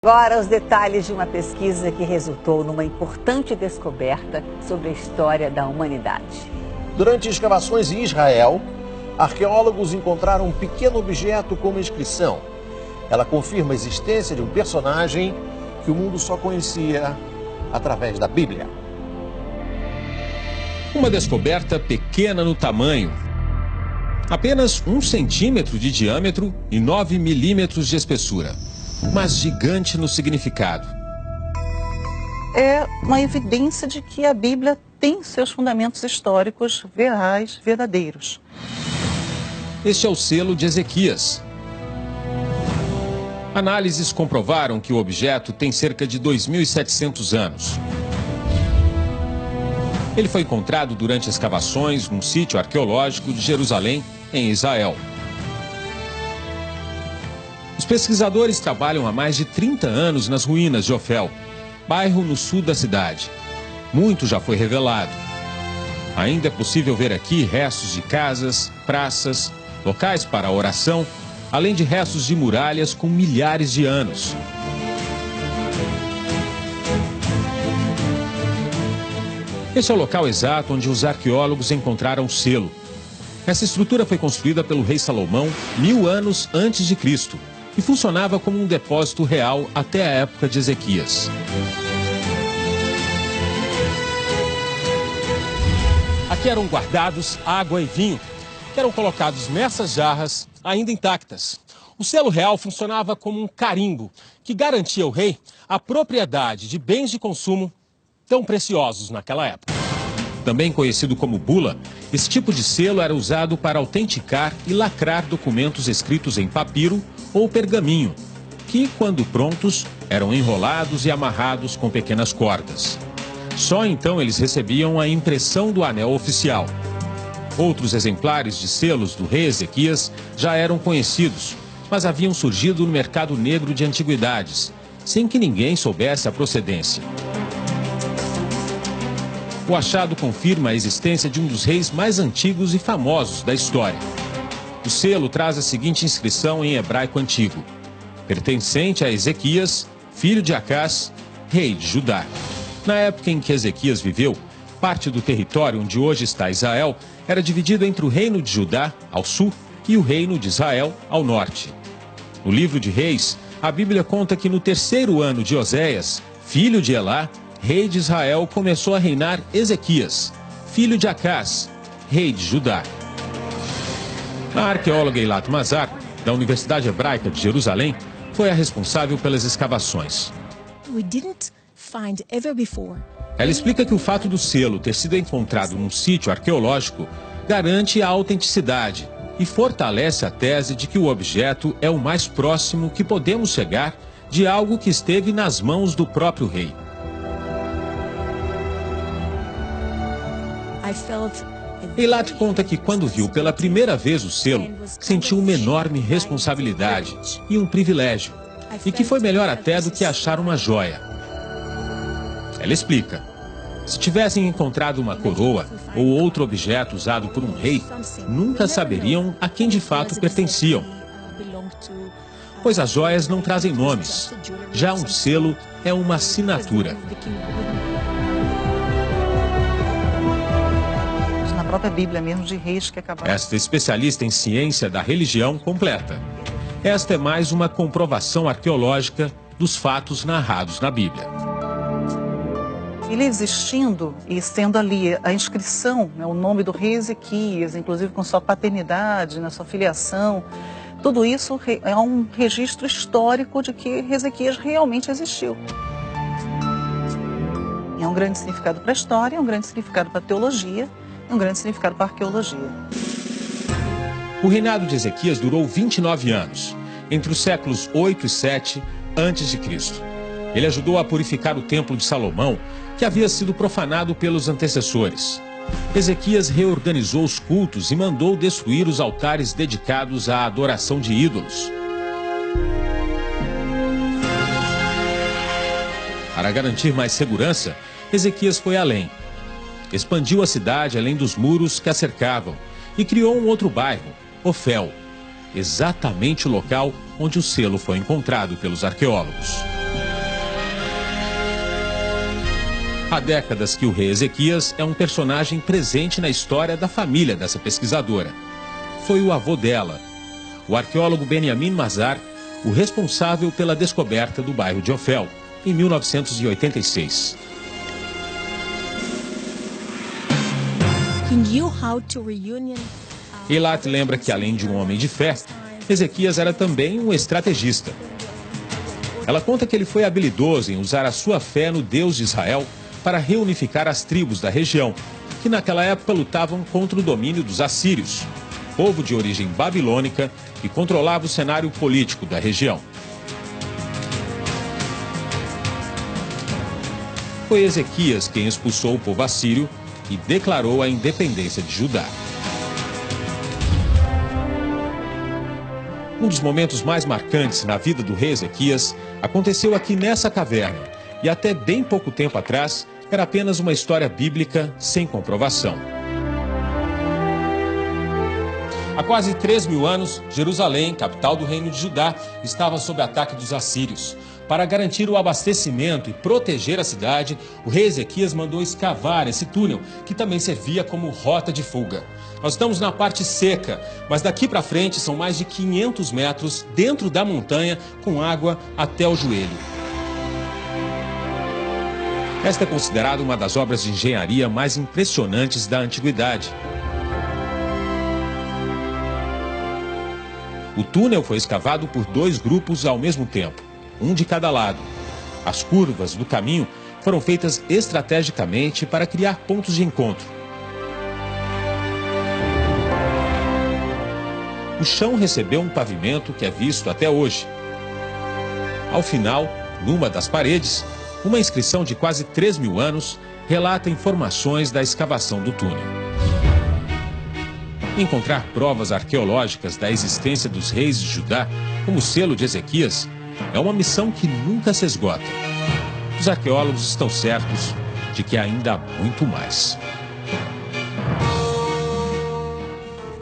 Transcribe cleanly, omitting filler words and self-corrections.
Agora, os detalhes de uma pesquisa que resultou numa importante descoberta sobre a história da humanidade. Durante escavações em Israel, arqueólogos encontraram um pequeno objeto com uma inscrição. Ela confirma a existência de um personagem que o mundo só conhecia através da Bíblia. Uma descoberta pequena no tamanho. Apenas 1 centímetro de diâmetro e 9 milímetros de espessura. Mas gigante no significado. É uma evidência de que a Bíblia tem seus fundamentos históricos reais, verdadeiros. Este é o selo de Ezequias. Análises comprovaram que o objeto tem cerca de 2.700 anos. Ele foi encontrado durante escavações num sítio arqueológico de Jerusalém, em Israel. Os pesquisadores trabalham há mais de 30 anos nas ruínas de Ofel, bairro no sul da cidade. Muito já foi revelado. Ainda é possível ver aqui restos de casas, praças, locais para oração, além de restos de muralhas com milhares de anos. Este é o local exato onde os arqueólogos encontraram o selo. Essa estrutura foi construída pelo rei Salomão 1000 anos antes de Cristo e funcionava como um depósito real até a época de Ezequias. Aqui eram guardados água e vinho, que eram colocados nessas jarras ainda intactas. O selo real funcionava como um carimbo que garantia ao rei a propriedade de bens de consumo tão preciosos naquela época. Também conhecido como bula, esse tipo de selo era usado para autenticar e lacrar documentos escritos em papiro ou pergaminho, que, quando prontos, eram enrolados e amarrados com pequenas cordas. Só então eles recebiam a impressão do anel oficial. Outros exemplares de selos do rei Ezequias já eram conhecidos, mas haviam surgido no mercado negro de antiguidades, sem que ninguém soubesse a procedência. O achado confirma a existência de um dos reis mais antigos e famosos da história. O selo traz a seguinte inscrição em hebraico antigo: pertencente a Ezequias, filho de Acás, rei de Judá. Na época em que Ezequias viveu, parte do território onde hoje está Israel era dividido entre o reino de Judá, ao sul, e o reino de Israel, ao norte. No livro de Reis, a Bíblia conta que no 3º ano de Oséias, filho de Elá, rei de Israel, começou a reinar Ezequias, filho de Acás, rei de Judá. A arqueóloga Eilat Mazar, da Universidade Hebraica de Jerusalém, foi a responsável pelas escavações. Ela explica que o fato do selo ter sido encontrado num sítio arqueológico garante a autenticidade e fortalece a tese de que o objeto é o mais próximo que podemos chegar de algo que esteve nas mãos do próprio rei. Eilat conta que quando viu pela primeira vez o selo, sentiu uma enorme responsabilidade e um privilégio, e que foi melhor até do que achar uma joia. Ela explica: se tivessem encontrado uma coroa ou outro objeto usado por um rei, nunca saberiam a quem de fato pertenciam, pois as joias não trazem nomes, já um selo é uma assinatura. Na própria Bíblia mesmo, de reis que acabaram. Esta especialista em ciência da religião completa: esta é mais uma comprovação arqueológica dos fatos narrados na Bíblia. Ele existindo e sendo ali a inscrição, né, o nome do rei Ezequias, inclusive com sua paternidade, na sua filiação, tudo isso é um registro histórico de que Ezequias realmente existiu. É um grande significado para a história, é um grande significado para a teologia, é um grande significado para a arqueologia. O reinado de Ezequias durou 29 anos, entre os séculos 8 e 7 a.C. Ele ajudou a purificar o templo de Salomão, que havia sido profanado pelos antecessores. Ezequias reorganizou os cultos e mandou destruir os altares dedicados à adoração de ídolos. Para garantir mais segurança, Ezequias foi além. Expandiu a cidade além dos muros que a cercavam e criou um outro bairro, Ofel, exatamente o local onde o selo foi encontrado pelos arqueólogos. Há décadas que o rei Ezequias é um personagem presente na história da família dessa pesquisadora. Foi o avô dela, o arqueólogo Benjamin Mazar, o responsável pela descoberta do bairro de Ofel, em 1986. Eilat lembra que, além de um homem de fé, Ezequias era também um estrategista. Ela conta que ele foi habilidoso em usar a sua fé no Deus de Israel para reunificar as tribos da região, que naquela época lutavam contra o domínio dos assírios, povo de origem babilônica que controlava o cenário político da região. Foi Ezequias quem expulsou o povo assírio e declarou a independência de Judá. Um dos momentos mais marcantes na vida do rei Ezequias aconteceu aqui nessa caverna e até bem pouco tempo atrás era apenas uma história bíblica sem comprovação. Há quase 3.000 anos, Jerusalém, capital do reino de Judá, estava sob ataque dos assírios. Para garantir o abastecimento e proteger a cidade, o rei Ezequias mandou escavar esse túnel, que também servia como rota de fuga. Nós estamos na parte seca, mas daqui para frente são mais de 500 metros dentro da montanha, com água até o joelho. Esta é considerada uma das obras de engenharia mais impressionantes da antiguidade. O túnel foi escavado por 2 grupos ao mesmo tempo, um de cada lado. As curvas do caminho foram feitas estrategicamente para criar pontos de encontro. O chão recebeu um pavimento que é visto até hoje. Ao final, numa das paredes, uma inscrição de quase 3.000 anos relata informações da escavação do túnel. Encontrar provas arqueológicas da existência dos reis de Judá, como o selo de Ezequias, é uma missão que nunca se esgota. Os arqueólogos estão certos de que ainda há muito mais.